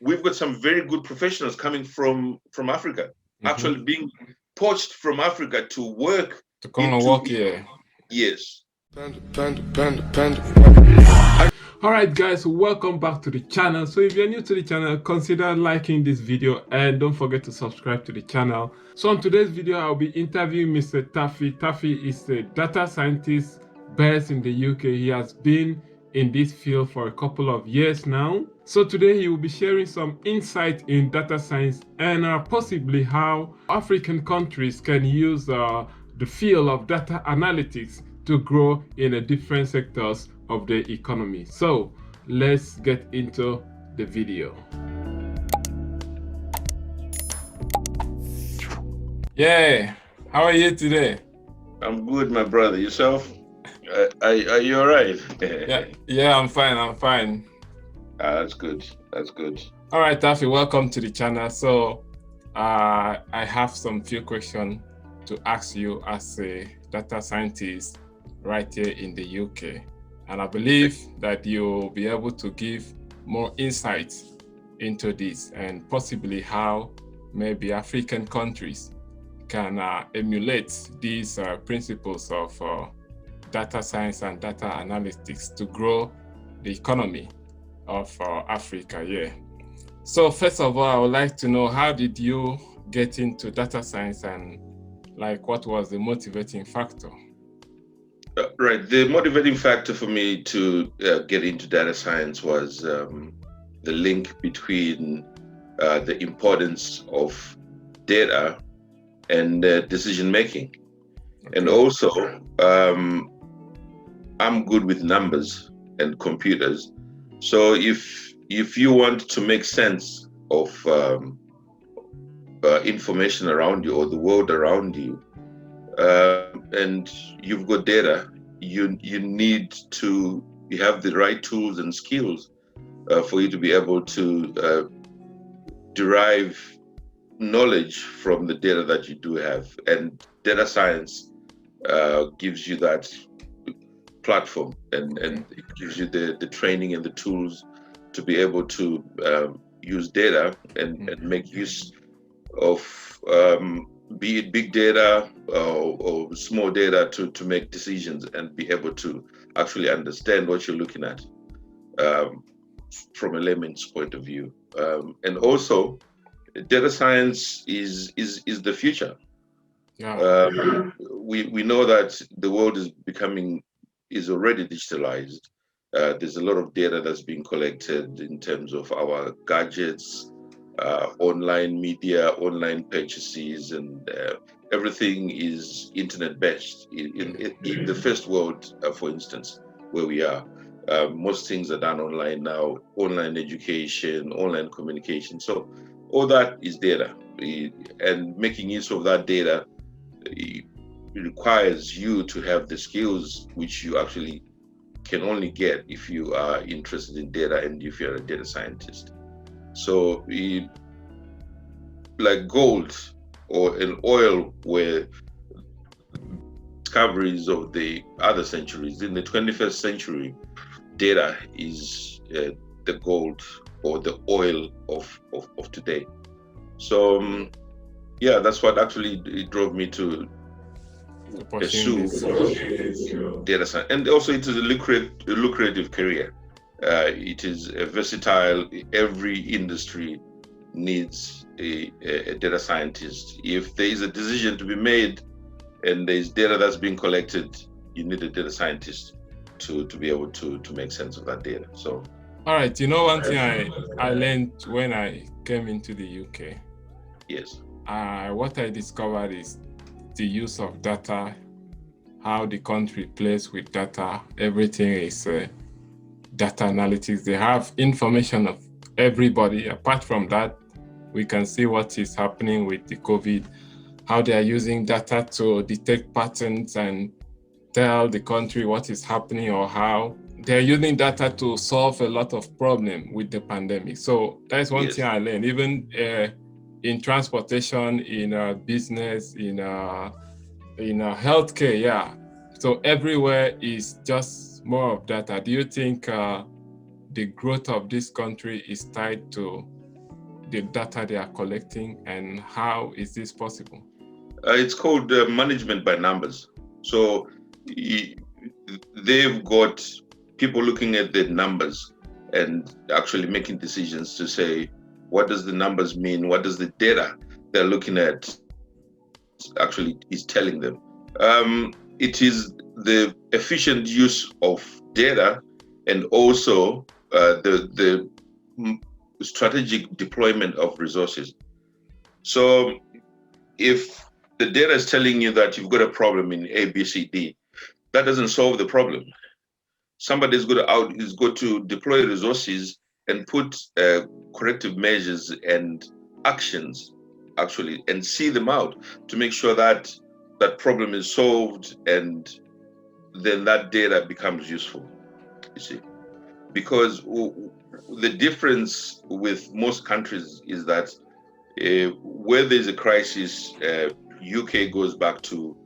we've got some very good professionals coming from Africa, actually being poached from Africa to work To come and into work here. yes. Alright guys, welcome back to the channel. So if you're new to the channel, consider liking this video and don't forget to subscribe to the channel. So on today's video, I'll be interviewing Mr. Taffy. Taffy is a data scientist based in the UK. He has been in this field for a couple of years now. So today he will be sharing some insight in data science and possibly how African countries can use the field of data analytics to grow in the different sectors of the economy. So let's get into the video. Yeah, how are you today? I'm good, my brother. Yourself? Are you all right? Yeah, I'm fine. That's good. That's good. All right, Taffy, welcome to the channel. So I have some few questions to ask you as a data scientist right here in the UK. And I believe that you'll be able to give more insights into this and possibly how maybe African countries can emulate these principles of data science and data analytics to grow the economy of Africa. Yeah. So first of all, I would like to know, how did you get into data science and like what was the motivating factor? Right. The motivating factor for me to get into data science was the link between the importance of data and decision making. Okay. And also, I'm good with numbers and computers. So if you want to make sense of information around you or the world around you, and you've got data, you need to have the right tools and skills for you to be able to derive knowledge from the data that you do have. And data science gives you that platform, and it gives you the training and the tools to be able to use data and make use of be it big data or small data to make decisions and be able to actually understand what you're looking at from a layman's point of view. And also, data science is the future. Yeah. We know that the world is already digitalized. There's a lot of data that's being collected in terms of our gadgets, online media, online purchases, and everything is internet based. In the first world, for instance, where we are, most things are done online now, online education, online communication. So all that is data, and making use of that data it requires you to have the skills which you actually can only get if you are interested in data and if you're a data scientist. So like gold or an oil were discoveries of the other centuries. In the 21st century, data is the gold or the oil of today. So yeah, that's what actually it drove me to pursue data science. And also it is a lucrative career. It is a versatile. Every industry needs a data scientist. If there is a decision to be made and there's data that's being collected, you need a data scientist to be able to make sense of that data. So all right, you know, one thing I learned when I came into the UK. Yes. What I discovered is the use of data, how the country plays with data. Everything is data analytics. They have information of everybody. Apart from that, we can see what is happening with the COVID, how they are using data to detect patterns and tell the country what is happening, or how they're using data to solve a lot of problems with the pandemic. So that's one thing I learned, even in transportation, in business, in healthcare. Yeah. So everywhere is just more of data. Do you think the growth of this country is tied to the data they are collecting, and how is this possible? It's called management by numbers. So they've got people looking at the numbers and actually making decisions to say, what does the numbers mean? What does the data they're looking at actually is telling them? It is the efficient use of data and also the strategic deployment of resources. So if the data is telling you that you've got a problem in A, B, C, D, that doesn't solve the problem. Somebody's got to deploy resources and put corrective measures and actions actually, and see them out to make sure that that problem is solved, and then that data becomes useful, you see. Because the difference with most countries is that where there's a crisis, UK goes back to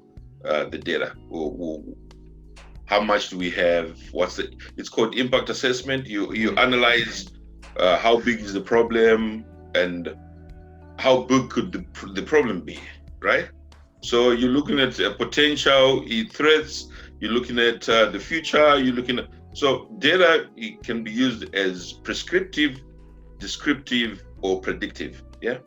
the data. How much do we have? It's called impact assessment. You analyze how big is the problem and how big could the problem be, right? So you're looking at potential threats, you're looking at the future, you're looking at, so data can be used as prescriptive, descriptive, or predictive, yeah?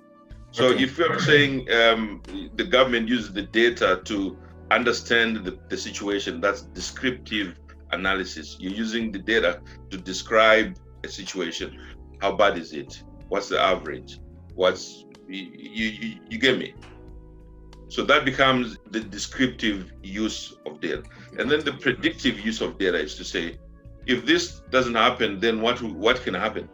So Okay. if you're saying the government uses the data to understand the situation, that's descriptive analysis. You're using the data to describe a situation. How bad is it? What's the average? You get me? So that becomes the descriptive use of data. And then the predictive use of data is to say, if this doesn't happen, then what can happen?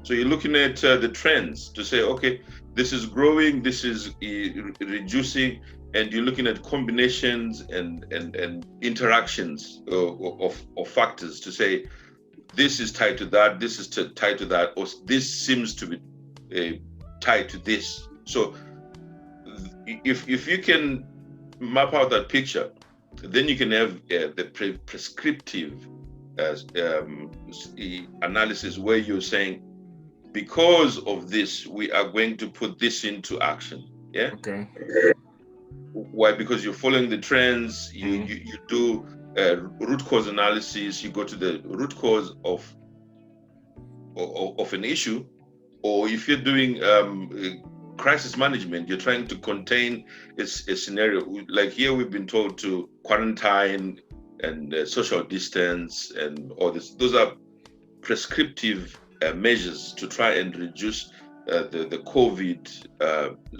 So you're looking at the trends to say, okay, this is growing, this is reducing, and you're looking at combinations and interactions of factors to say, this is tied to that, this is tied to that, or this seems to be tied to this. So if you can map out that picture, then you can have the prescriptive analysis where you're saying, because of this, we are going to put this into action. Yeah. Okay. Why? Because you're following the trends. You do root cause analysis. You go to the root cause of an issue, or if you're doing crisis management, you're trying to contain a scenario. Like here, we've been told to quarantine and social distance and all this. Those are prescriptive measures to try and reduce the COVID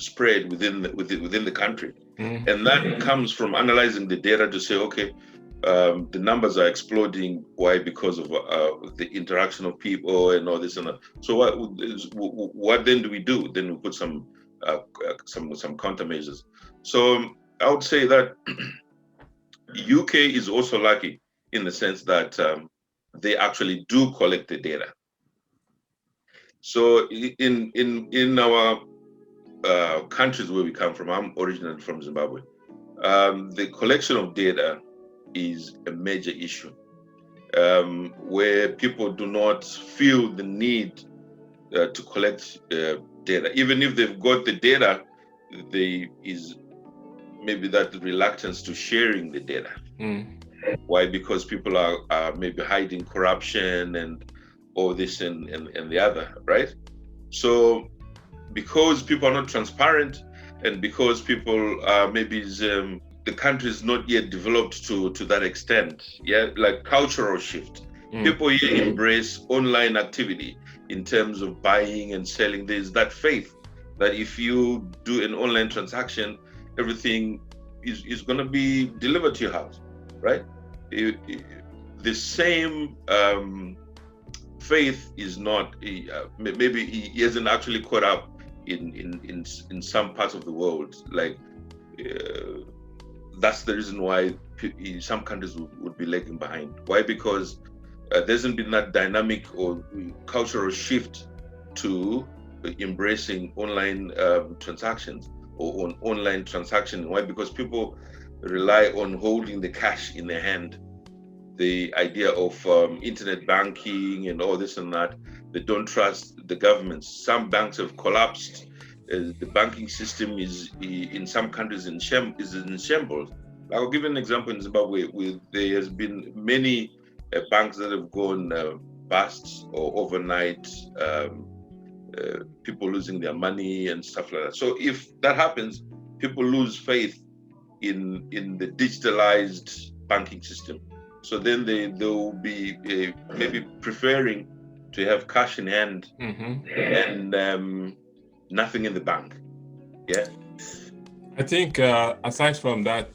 spread within the country. And that comes from analyzing the data to say, okay, the numbers are exploding. Why? Because of the interaction of people and all this and that. So what then do we do? Then we put some countermeasures. So I would say that UK is also lucky in the sense that they actually do collect the data. So in our countries where we come from, I'm originally from Zimbabwe, the collection of data is a major issue, where people do not feel the need to collect data. Even if they've got the data, there is maybe that reluctance to sharing the data. Why? Because people are maybe hiding corruption and all this and the other, right? So because people are not transparent, and because people maybe the country is not yet developed to that extent, yeah, like cultural shift. People here embrace online activity in terms of buying and selling. There's that faith that if you do an online transaction, everything is going to be delivered to your house, right? The same faith is not, maybe he hasn't actually caught up in some parts of the world. Like that's the reason why some countries would be lagging behind. Why? Because there hasn't been that dynamic or cultural shift to embracing online transactions or on online transaction. Why? Because people rely on holding the cash in their hand. The idea of internet banking and all this and that They don't trust the governments. Some banks have collapsed. The banking system is in some countries in shambles. I'll give you an example in Zimbabwe. There has been many banks that have gone bust or overnight. People losing their money and stuff like that. So if that happens, people lose faith in the digitalized banking system. So then they will be maybe preferring to have cash in hand and nothing in the bank. Yeah. I think aside from that,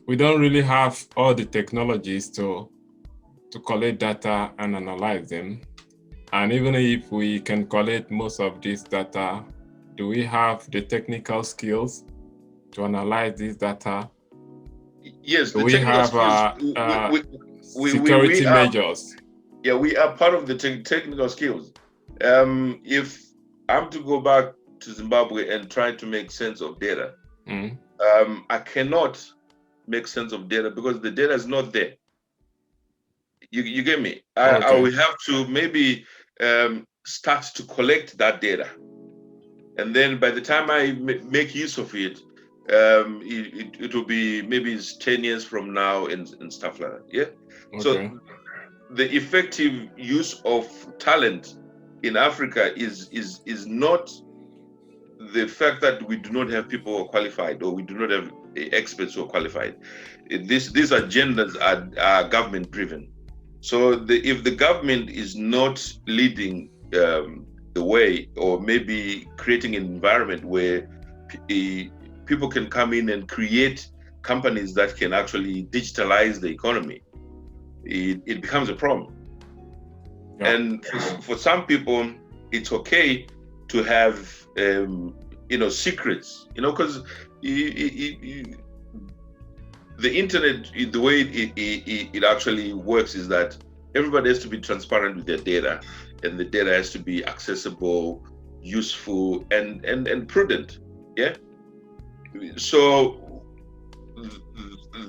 we don't really have all the technologies to collect data and analyze them. And even if we can collect most of this data, do we have the technical skills to analyze this data? Yes. Do we have security measures? Yeah, we are part of the technical skills. If I'm to go back to Zimbabwe and try to make sense of data, I cannot make sense of data because the data is not there. You get me? I will have to maybe start to collect that data, and then by the time I make use of it, it will be maybe it's 10 years from now and stuff like that. Yeah. Okay. So the effective use of talent in Africa is not the fact that we do not have people who are qualified or we do not have experts who are qualified. These agendas are government driven. So if the government is not leading the way, or maybe creating an environment where people can come in and create companies that can actually digitalize the economy, it becomes a problem. Yeah. And for some people, it's okay to have secrets, because the internet, the way it actually works is that everybody has to be transparent with their data, and the data has to be accessible, useful, and prudent. Yeah. So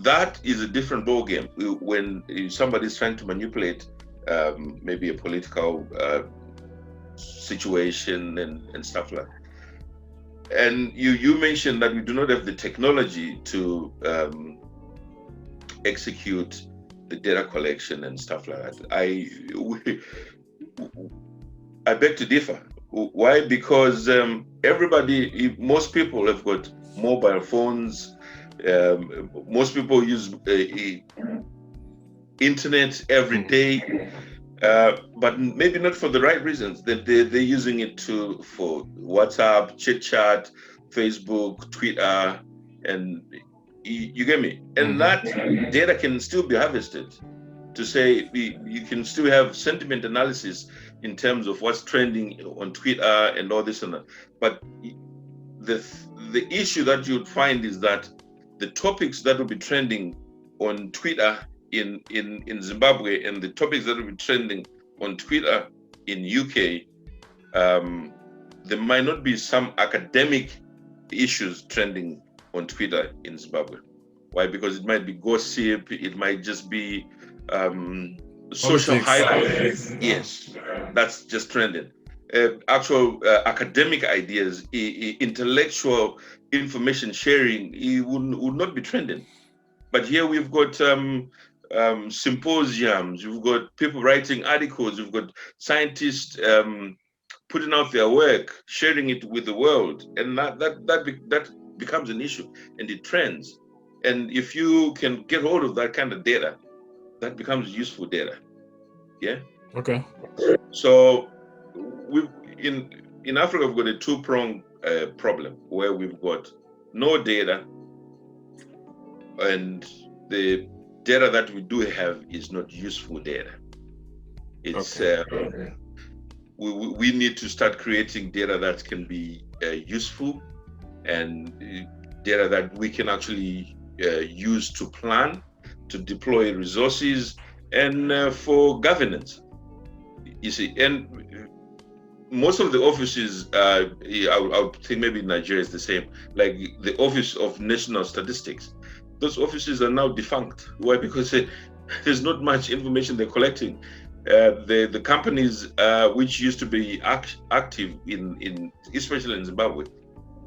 that is a different ballgame when somebody's trying to manipulate maybe a political situation and stuff like that. And you mentioned that we do not have the technology to execute the data collection and stuff like that. I beg to differ. Why? Because most people have got mobile phones. Most people use internet every day, but maybe not for the right reasons. They're using it for WhatsApp, chit chat, Facebook, Twitter, and you get me. And that data can still be harvested to say you can still have sentiment analysis in terms of what's trending on Twitter and all this and that. But the issue that you'd find is that the topics that will be trending on Twitter in Zimbabwe and the topics that will be trending on Twitter in UK, there might not be some academic issues trending on Twitter in Zimbabwe. Why? Because it might be gossip, it might just be social highlights. Yes, that's just trending. Actual academic ideas, intellectual information sharing, it would not be trending. But here we've got symposiums, we've got people writing articles, we've got scientists putting out their work, sharing it with the world, and that becomes an issue, and it trends. And if you can get hold of that kind of data, that becomes useful data. Yeah. Okay. So in Africa, we've got a two-pronged problem where we've got no data, and the data that we do have is not useful data. It's we need to start creating data that can be useful, and data that we can actually use to plan, to deploy resources, and for governance. You see, and most of the offices, I would think maybe Nigeria is the same, like the Office of National Statistics. Those offices are now defunct. Why? Because there's not much information they're collecting. the companies which used to be active in especially in Zimbabwe,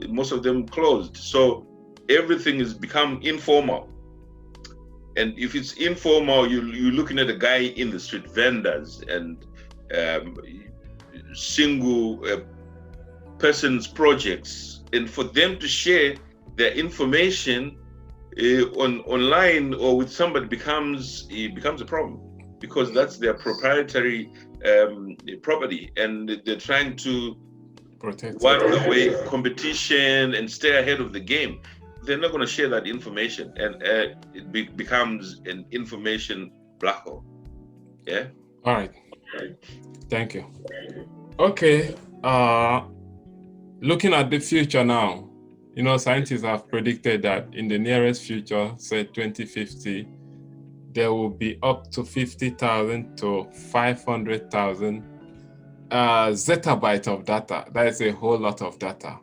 most of them closed. So everything has become informal. And if it's informal, you're looking at a guy in the street, vendors and single person's projects, and for them to share their information online or with somebody becomes a problem, because that's their proprietary property, and they're trying to Protect wipe away competition and stay ahead of the game. They're not going to share that information, and it becomes an information black hole. Yeah. All right. Thank you. Okay. Looking at the future now, you know, scientists have predicted that in the nearest future, say 2050, there will be up to 50,000 to 500,000 zettabyte of data. That is a whole lot of data.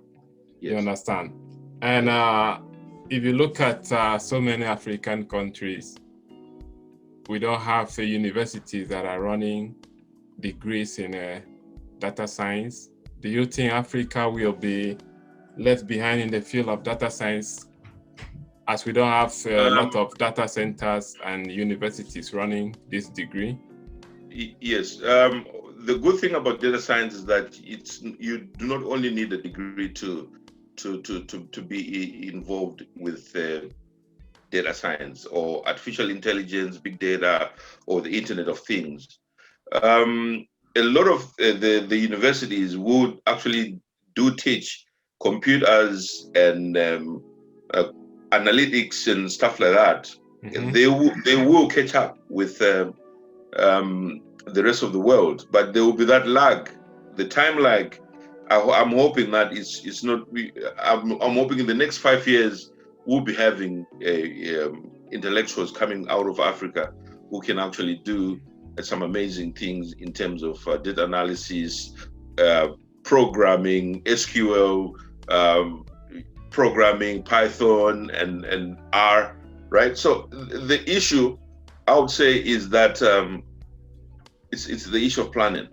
Yes. You understand? And if you look at so many African countries, we don't have universities that are running degrees in data science. Do you think Africa will be left behind in the field of data science, as we don't have a lot of data centers and universities running this degree? Yes. The good thing about data science is that you do not only need a degree to be involved with data science or artificial intelligence, big data, or the Internet of Things. A lot of the universities would actually do teach computers and analytics and stuff like that. Mm-hmm. They will catch up with the rest of the world, but there will be that lag, the time lag. I'm hoping that it's not. I'm hoping in the next 5 years we'll be having intellectuals coming out of Africa who can actually do some amazing things in terms of data analysis, programming, SQL, programming, Python, and R. Right. So the issue, I would say, is that it's the issue of planning.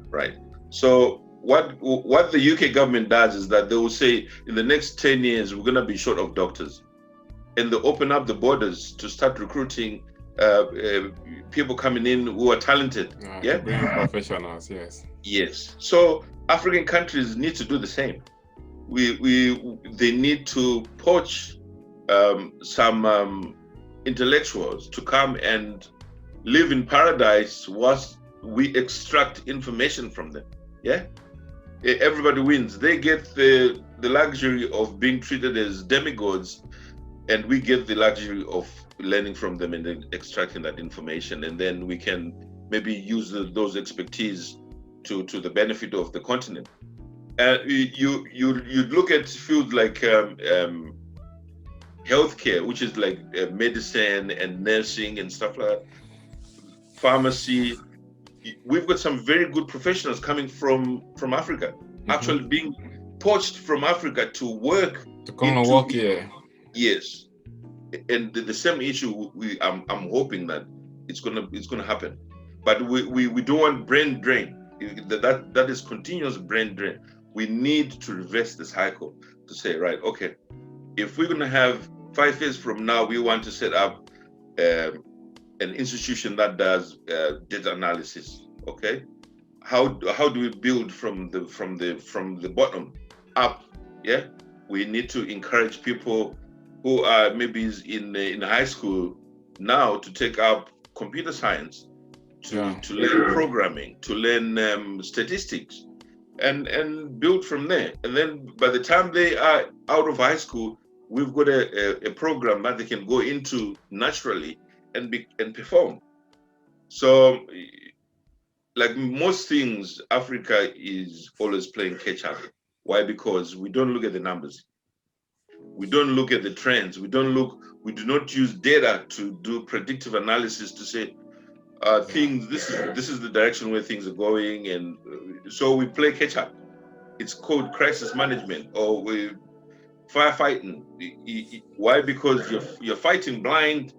Right. So what the UK government does is that they will say in the next 10 years we're going to be short of doctors, and they open up the borders to start recruiting people coming in who are talented. Yeah, professionals. Yes. So African countries need to do the same. They need to poach some intellectuals to come and live in paradise whilst we extract information from them. Yeah. Everybody wins. They get the luxury of being treated as demigods, and we get the luxury of learning from them and then extracting that information, and then we can maybe use those expertise to the benefit of the continent. You look at fields like healthcare, which is like medicine and nursing and stuff like that, pharmacy. We've got some very good professionals coming from Africa, mm-hmm. actually being poached from Africa to work. To come and work here. Yes, and the same issue. I'm hoping that it's gonna happen, but we don't want brain drain. That is continuous brain drain. We need to reverse the cycle to say, right, okay, if we're gonna have 5 years from now, we want to set up an institution that does data analysis. Okay, how do we build from the bottom up? Yeah, we need to encourage people who are maybe in high school now to take up computer science, to learn programming, to learn statistics, and build from there. And then by the time they are out of high school, we've got a program that they can go into naturally and perform. So, like most things, Africa is always playing catch up. Why? Because we don't look at the numbers. We don't look at the trends. We do not use data to do predictive analysis to say things. This is the direction where things are going, and so we play catch up. It's called crisis management, or firefighting. Why? Because you're fighting blind,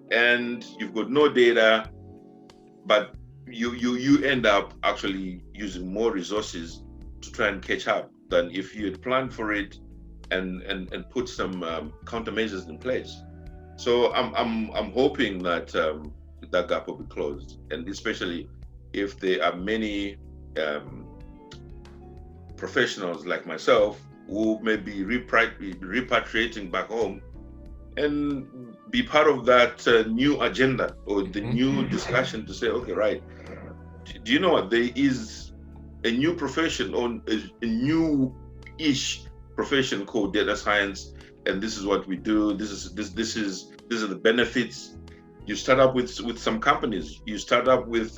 and you've got no data, but you end up actually using more resources to try and catch up than if you had planned for it and put some countermeasures in place. So I'm hoping that that gap will be closed, and especially if there are many professionals like myself who may be repatriating back home and be part of that new agenda or the new discussion to say, okay, right, do you know what, there is a new profession or a new-ish profession called data science, and this is what we do. These are the benefits. You start up with some companies. You start up with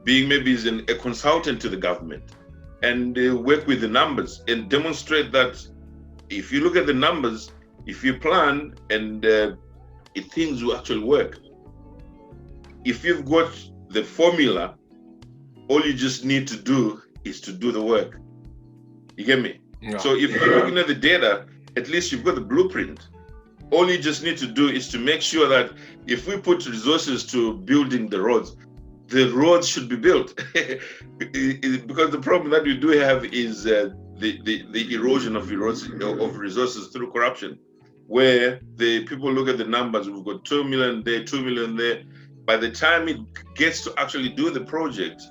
being maybe as a consultant to the government, and work with the numbers and demonstrate that if you look at the numbers, if you plan and things will actually work. If you've got the formula, all you just need to do is to do the work. You get me? Yeah. So if you're looking at the data, at least you've got the blueprint. All you just need to do is to make sure that if we put resources to building the roads should be built. Because the problem that we do have is the erosion of resources through corruption, where the people look at the numbers, we've got 2 million there, 2 million there. By the time it gets to actually do the project,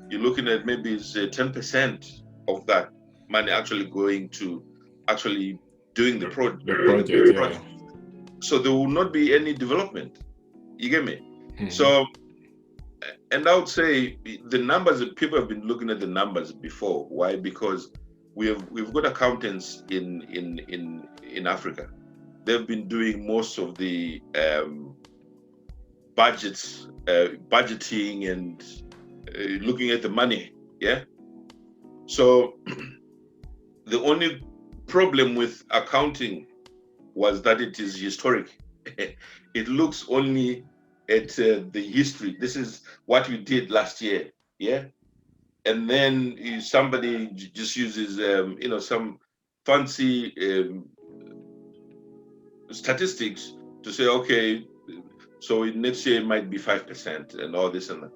you're looking at maybe it's 10% of that money actually going to actually doing the project. Yeah. So there will not be any development. You get me? Mm-hmm. So, and I would say the numbers, people have been looking at the numbers before. Why? Because we've got accountants in Africa. They've been doing most of the budgets, budgeting and looking at the money. Yeah. So the only problem with accounting was that it is historic. It looks only at the history. This is what we did last year, yeah. And then somebody just uses, some fancy statistics to say, okay, so next year it might be 5% and all this and that.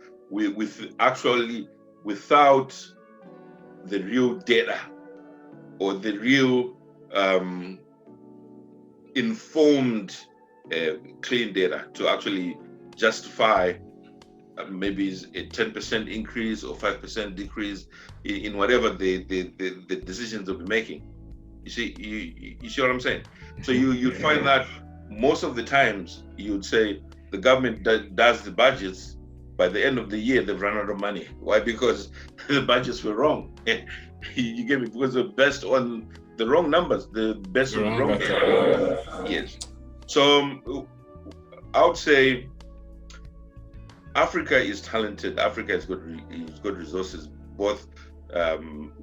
Without the real data or the real informed, clean data to actually justify maybe a 10% increase or 5% decrease in whatever the decisions they'll be making. You see, you see what I'm saying? So you'd find that most of the times you'd say the government does the budgets. By the end of the year, they've run out of money. Why? Because the budgets were wrong. You get me? Because they're based on the wrong numbers, the best of the wrong data. Yes. So I would say Africa is talented. Africa has got resources, both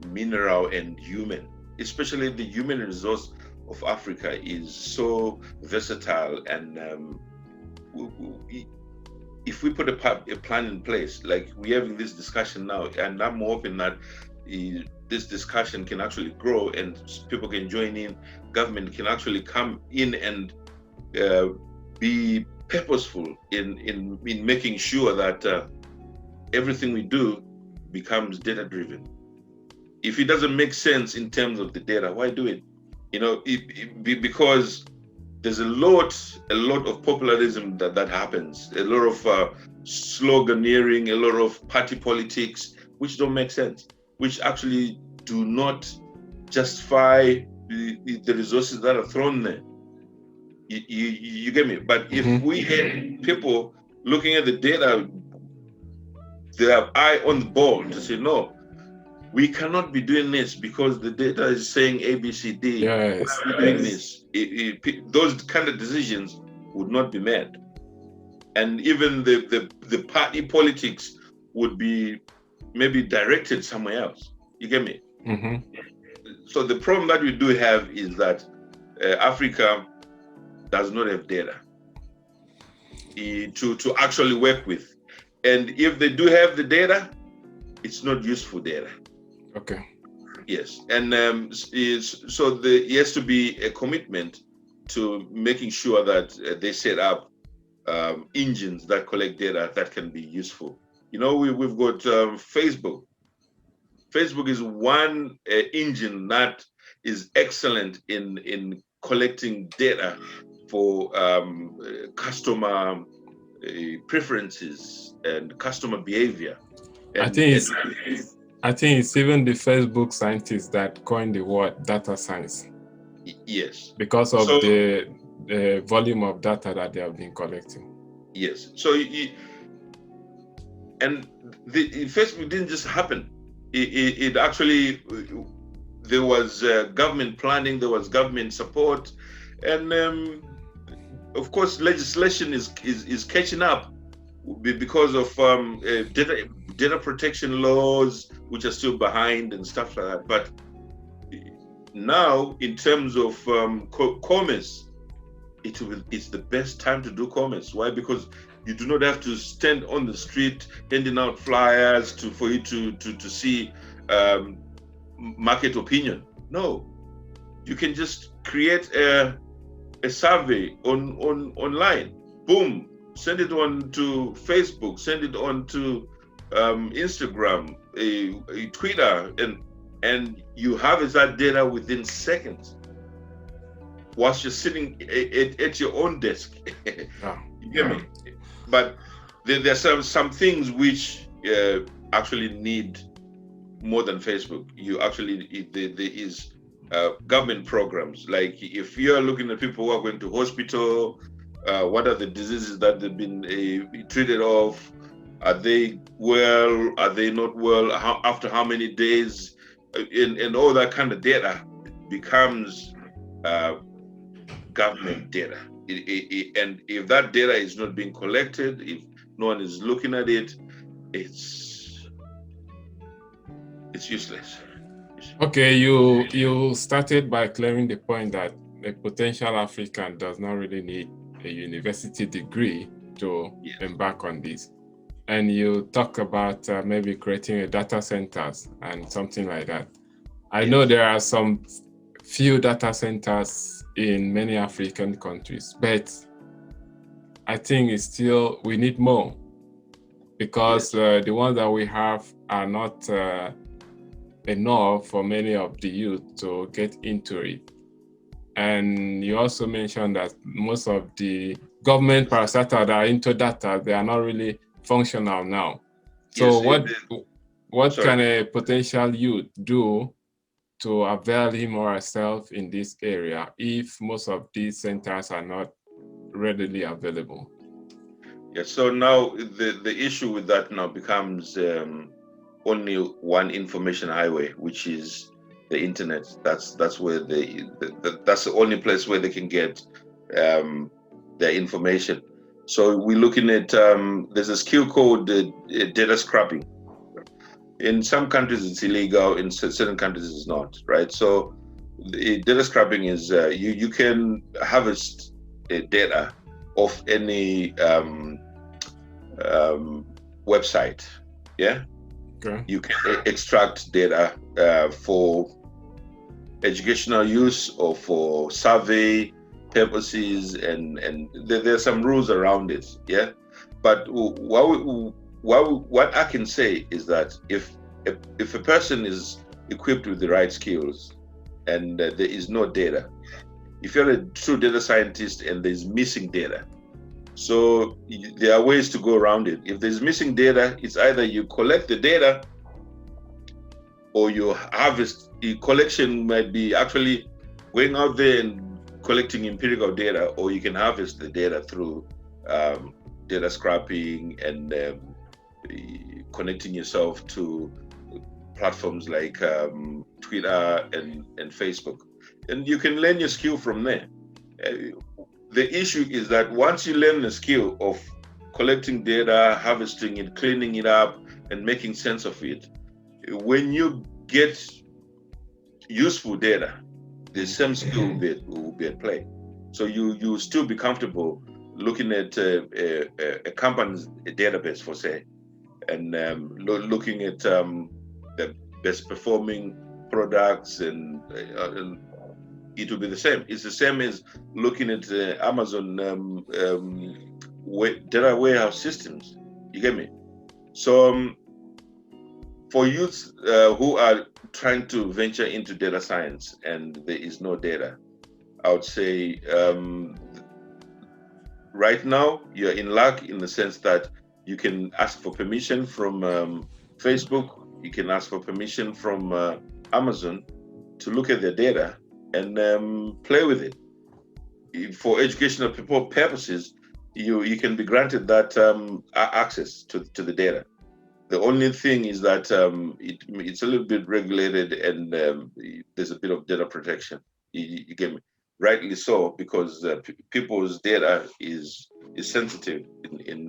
mineral and human. Especially the human resource of Africa is so versatile, and if we put a plan in place, like we're having this discussion now, and I'm hoping that this discussion can actually grow and people can join in, government can actually come in and be purposeful in making sure that everything we do becomes data driven. If it doesn't make sense in terms of the data, why do it? Because there's a lot of popularism that happens, a lot of sloganeering, a lot of party politics, which don't make sense, which actually do not justify the resources that are thrown there. You get me? But if we had people looking at the data, they have eye on the ball to say, no, we cannot be doing this because the data is saying A, B, C, D. Yes. We're doing this. Those kind of decisions would not be made. And even the party politics would be maybe directed somewhere else. You get me? So the problem that we do have is that Africa does not have data to actually work with. And if they do have the data, it's not useful data. Okay. Yes, and so there has to be a commitment to making sure that they set up engines that collect data that can be useful. You know, we've got Facebook. Facebook is one engine that is excellent in collecting data for customer preferences and customer behavior. And, I think it's even the Facebook scientists that coined the word data science. Yes. Because of the volume of data that they have been collecting. Yes. So, Facebook didn't just happen. It actually, there was government planning, there was government support, and of course, legislation is catching up because of data protection laws, which are still behind and stuff like that. But now, in terms of commerce, it's the best time to do commerce. Why? Because you do not have to stand on the street handing out flyers for you to see market opinion. No, you can just create a survey online. Boom, send it on to Facebook, send it on to Instagram, a Twitter, and you harvest that data within seconds whilst you're sitting at your own desk. You get me? But there's some things which actually need more than Facebook. There is government programs. Like if you're looking at people who are going to hospital, what are the diseases that they've been treated of? Are they well? Are they not well? After how many days? And all that kind of data becomes government data. And if that data is not being collected, if no one is looking at it, it's useless. Okay, you started by clearing the point that a potential African does not really need a university degree to embark on this. And you talk about maybe creating a data centers and something like that. I know there are some few data centers in many African countries, but I think we need more, because the ones that we have are not enough for many of the youth to get into it. And you also mentioned that most of the government parastatals that are into data, they are not really functional now. So what can a potential youth do to avail him or herself in this area if most of these centers are not readily available? Yeah, so now the issue with that now becomes only one information highway, which is the internet. That's where that's the only place where they can get their information. So we're looking at there's a skill called data scrapping. In some countries it's illegal, in certain countries it's not, right? So the data scrapping is you can harvest data of any website. Yeah. Okay. You can extract data for educational use or for survey purposes, and there are some rules around it. Yeah. But what I can say is that if a person is equipped with the right skills and there is no data, if you're a true data scientist and there's missing data, so there are ways to go around it. If there's missing data, it's either you collect the data or you harvest. The collection might be actually going out there and collecting empirical data, or you can harvest the data through data scrapping and connecting yourself to platforms like Twitter and Facebook, and you can learn your skill from there. The issue is that once you learn the skill of collecting data, harvesting it, cleaning it up, and making sense of it, when you get useful data, the same skill will be at play. So you still be comfortable looking at a company's database, for say, and looking at the best performing products, and it will be the same. It's the same as looking at Amazon data warehouse systems. You get me? So for youths who are trying to venture into data science and there is no data, I would say right now you're in luck in the sense that you can ask for permission from Facebook, you can ask for permission from Amazon to look at their data and play with it. For educational purposes, you can be granted that access to the data. The only thing is that it's a little bit regulated and there's a bit of data protection. You get me? Rightly so, because people's data is sensitive in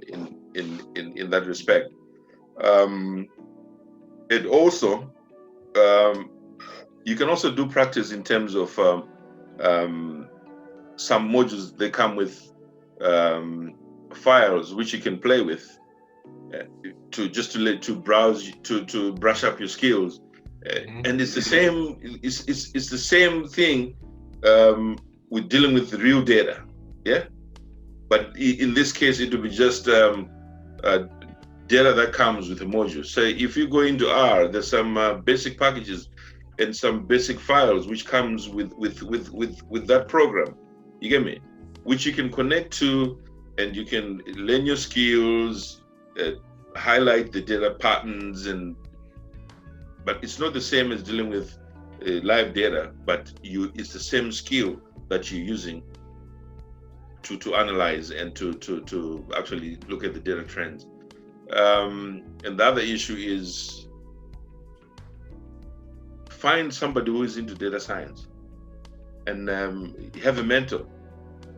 that respect. And also, you can also do practice in terms of some modules. They come with files which you can play with to browse, to brush up your skills. And it's the same. It's the same thing with dealing with the real data. Yeah. But in this case, it will be just data that comes with a module. So if you go into R, there's some basic packages and some basic files which comes with that program. You get me? Which you can connect to, and you can learn your skills, highlight the data patterns, but it's not the same as dealing with live data. But it's the same skill that you're using to analyze and to actually look at the data trends. And the other issue is find somebody who is into data science and have a mentor.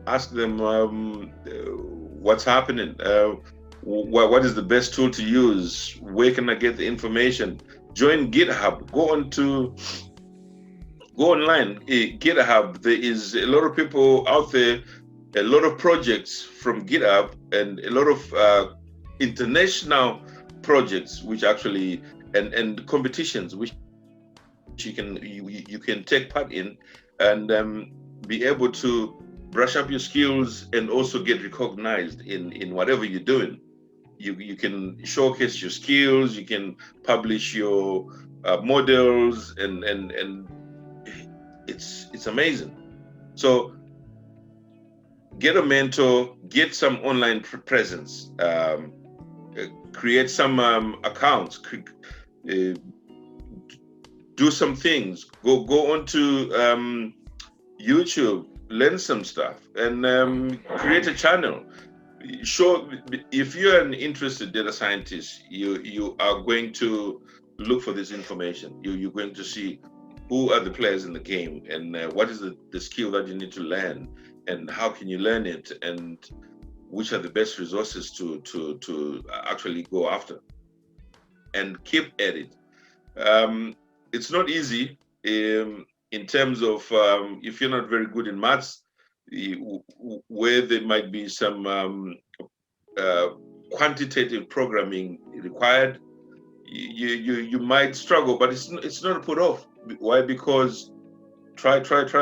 Ask them what's happening, what is the best tool to use, where can I get the information. Join GitHub, go online. GitHub, there is a lot of people out there, a lot of projects from GitHub, and a lot of international projects which actually and competitions which you can take part in and be able to brush up your skills and also get recognized in whatever you're doing. You can showcase your skills, you can publish your models, and it's amazing. So get a mentor, get some online presence, create some accounts, do some things, go onto YouTube, learn some stuff, and create a channel. Sure, if you're an interested data scientist, you are going to look for this information. You're going to see who are the players in the game, and what is the skill that you need to learn, and how can you learn it, and which are the best resources to actually go after, and keep at it. It's not easy in terms of if you're not very good in maths, where there might be some quantitative programming required. You might struggle, but it's not put off. Why? Because try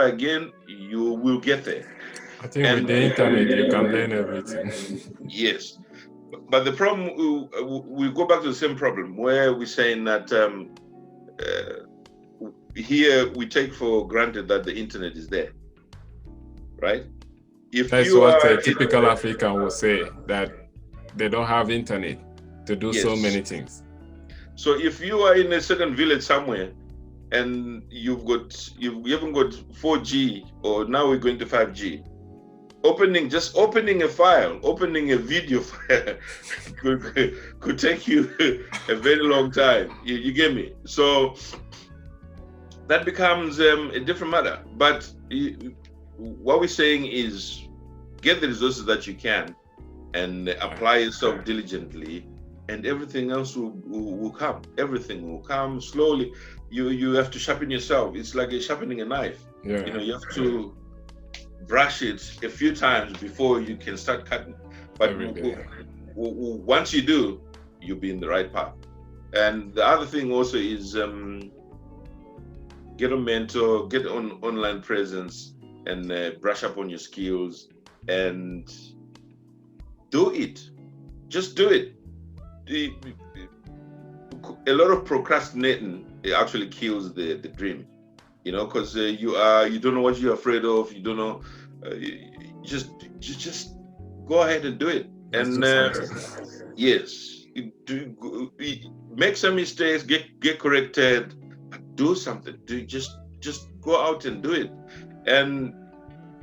again, you will get there. I think with the internet, you can learn everything. Yes, but the problem, we go back to the same problem where we're saying that here we take for granted that the internet is there, right? If that's what a typical African will say, that they don't have internet to do so many things. So if you are in a certain village somewhere and you haven't got 4G, or now we're going to 5G, just opening a file, opening a video file could take you a very long time. You get me? So that becomes a different matter. But what we're saying is get the resources that you can and apply yourself diligently, and everything else will come. Everything will come slowly. You have to sharpen yourself. It's like sharpening a knife. Yeah. You have to brush it a few times before you can start cutting. But once you do, you'll be in the right path. And the other thing also is get a mentor, get an online presence, and brush up on your skills, and do it. Just do it. A lot of procrastinating, it actually kills the dream, because you don't know what you're afraid of. You don't know. Just go ahead and do it. And yes, make some mistakes, get corrected, but do something. Just go out and do it. And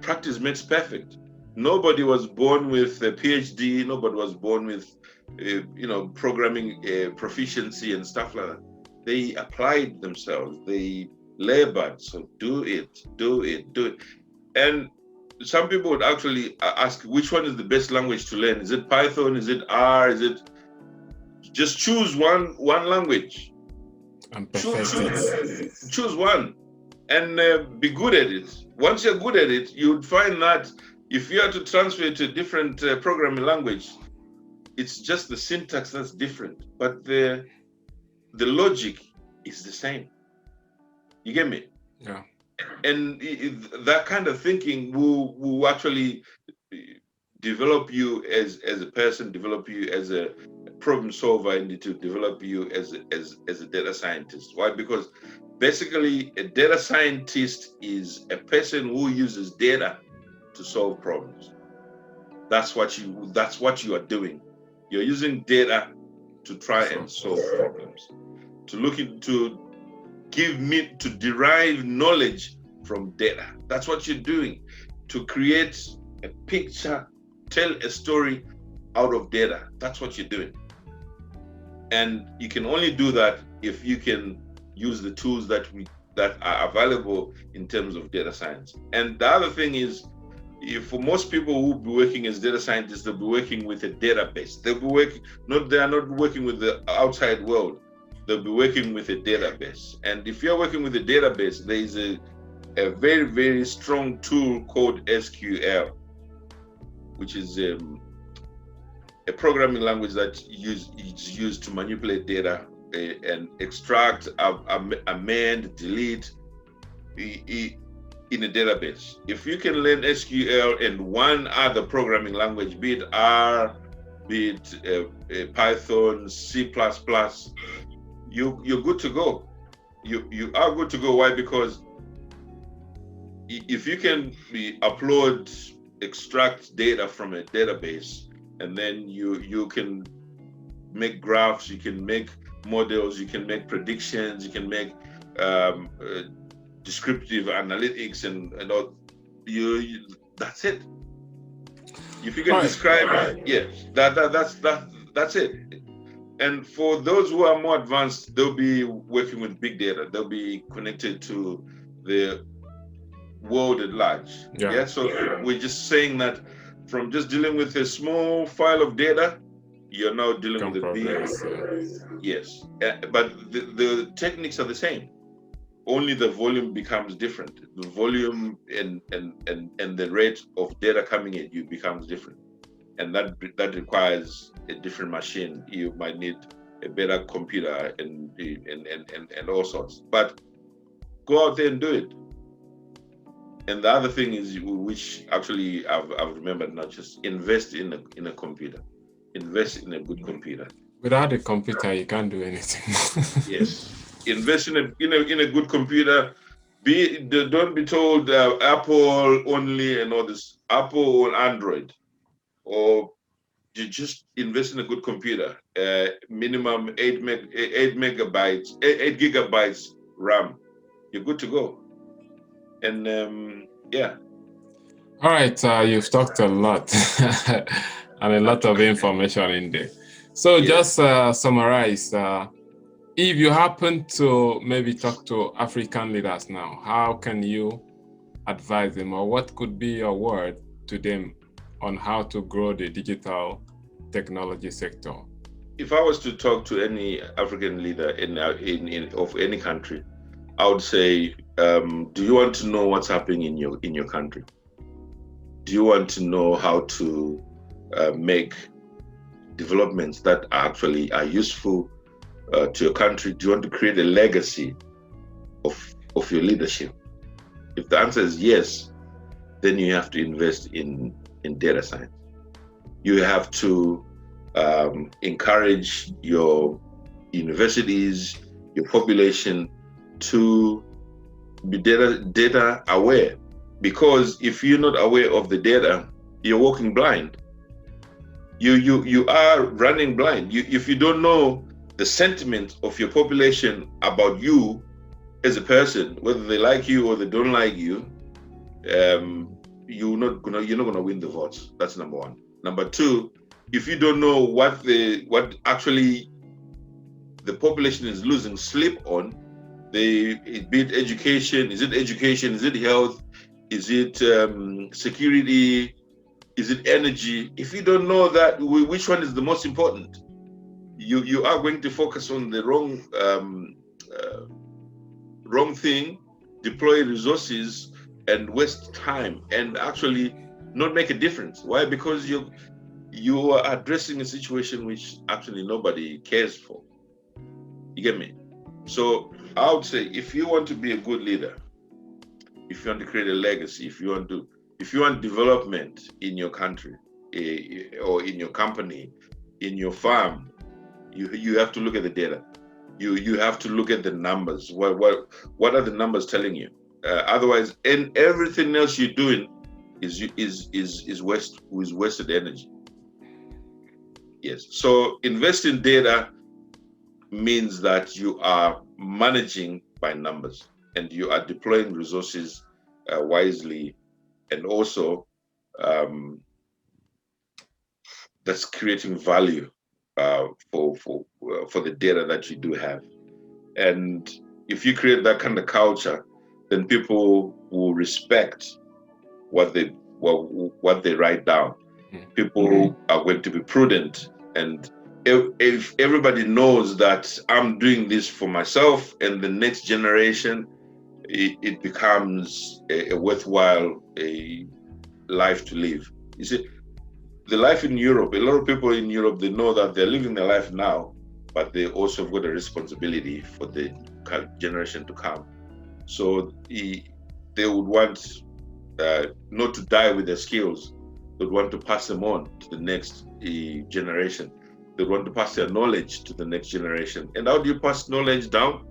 practice makes perfect. Nobody was born with a PhD. Nobody was born with programming proficiency and stuff like that. They applied themselves. They labored. So do it. And some people would actually ask, which one is the best language to learn? Is it Python? Is it R? Is it? Just choose one language. And perfect choose one, and be good at it. Once you're good at it, you'd find that if you are to transfer it to a different programming language, it's just the syntax that's different, but the logic is the same. You get me? Yeah. And that kind of thinking will actually develop you as a person, develop you as a problem solver, and to develop you as a data scientist. Why? Because basically a data scientist is a person who uses data to solve problems. That's what you are doing. You're using data to try and solve problems, to derive knowledge from data. That's what you're doing, to create a picture, tell a story out of data. That's what you're doing. And you can only do that if you can use the tools that are available in terms of data science. And the other thing is, for most people who will be working as data scientists, they'll be working with a database. They are not working with the outside world. They'll be working with a database. And if you're working with a database, there is a very, very strong tool called SQL, which is a programming language that is used to manipulate data and extract, amend, delete in a database. If you can learn SQL and one other programming language, be it R, be it Python, C++, you're good to go. You are good to go. Why? Because if you can extract data from a database, and then you can make graphs, you can make models, you can make predictions, you can make descriptive analytics and all. That's it. If you can describe, that's it. And for those who are more advanced, they'll be working with big data. They'll be connected to the world at large. Yeah. So we're just saying that from just dealing with a small file of data, you're now dealing with a big. Yes. But the techniques are the same. Only the volume becomes different. The volume and the rate of data coming at you becomes different. And that requires a different machine. You might need a better computer and all sorts. But go out there and do it. And the other thing is, which actually I've remembered, not just invest in a computer. Invest in a good computer. Without a computer, you can't do anything. Yes. Invest in a good computer. Don't be told Apple only and all this. Apple or Android, or you just invest in a good computer. Minimum 8 gigabytes RAM. You're good to go. And yeah. All right, you've talked a lot and a lot of information in there. So just summarize. If you happen to maybe talk to African leaders now, how can you advise them, or what could be your word to them on how to grow the digital technology sector? If I was to talk to any African leader of any country, I would say, do you want to know what's happening in your country? Do you want to know how to make developments that actually are useful to your country? Do you want to create a legacy of your leadership? If the answer is yes, then you have to invest in data science. You have to encourage your universities, your population to be data aware, because if you're not aware of the data, you're walking blind. You are running blind. If you don't know the sentiment of your population about you as a person, whether they like you or they don't like you, you're not gonna win the votes. That's number one. Number two, if you don't know what actually the population is losing sleep on, be it education, is it health, is it security, is it energy? If you don't know that, which one is the most important, you are going to focus on the wrong thing, deploy resources and waste time, and actually not make a difference. Why? Because you are addressing a situation which actually nobody cares for. You get me? So I would say, if you want to be a good leader, if you want to create a legacy, if you want development in your country, or in your company, in your farm, you have to look at the data. You have to look at the numbers. What are the numbers telling you? Otherwise, and everything else you're doing is wasted energy. Yes. So invest in data means that you are managing by numbers, and you are deploying resources wisely, and also that's creating value for the data that you do have. And if you create that kind of culture, then people will respect what they write down. People are going to be prudent, and if everybody knows that I'm doing this for myself and the next generation, it becomes a worthwhile life to live. You see, the life in Europe, a lot of people in Europe, they know that they're living their life now, but they also have got a responsibility for the generation to come. So they would want not to die with their skills. They would want to pass them on to the next generation. They want to pass their knowledge to the next generation. And how do you pass knowledge down?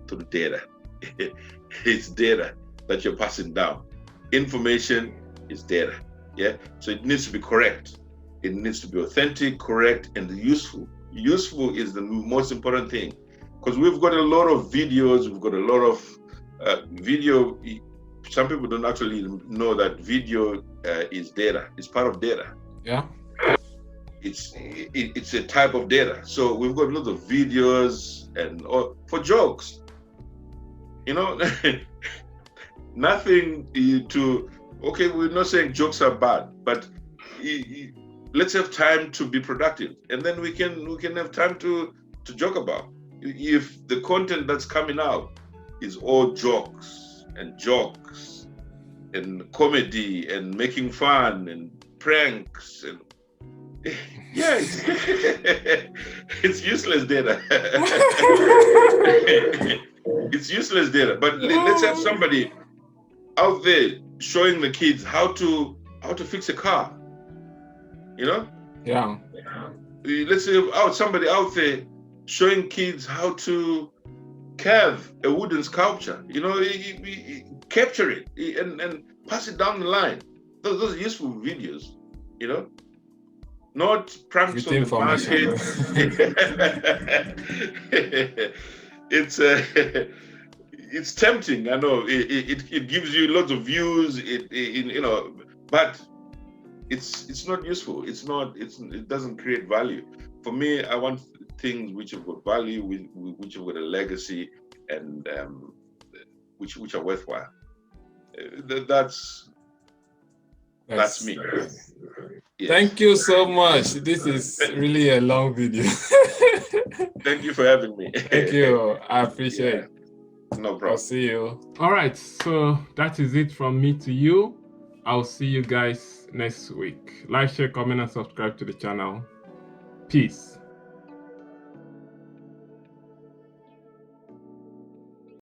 Through data. It's data that you're passing down. Information is data. Yeah. So it needs to be correct. It needs to be authentic, correct, and useful. Useful is the most important thing, because we've got a lot of videos. We've got a lot of video. Some people don't actually know that video is data. It's part of data. Yeah. It's a type of data. So we've got lots of videos and for jokes. You know, nothing to. Okay, we're not saying jokes are bad, but let's have time to be productive, and then we can have time to joke about. If the content that's coming out is all jokes and comedy and making fun and pranks, and yeah, it's useless data. It's useless data. But let's have somebody out there showing the kids how to fix a car. You know? Yeah. Let's say somebody out there showing kids how to carve a wooden sculpture. You know, capture it and pass it down the line. Those are useful videos. You know, not pranks on the market. It's tempting. I know it gives you lots of views. You know, but it's not useful. It doesn't create value. For me, I want things which have got value, which have got a legacy, and which are worthwhile. That's me. Yes. Thank you so much. This is really a long video. Thank you for having me. Thank you. I appreciate it. No problem. I'll see you. All right, so that is it from me to you. I'll see you guys next week. Like, share, comment, and subscribe to the channel. Peace.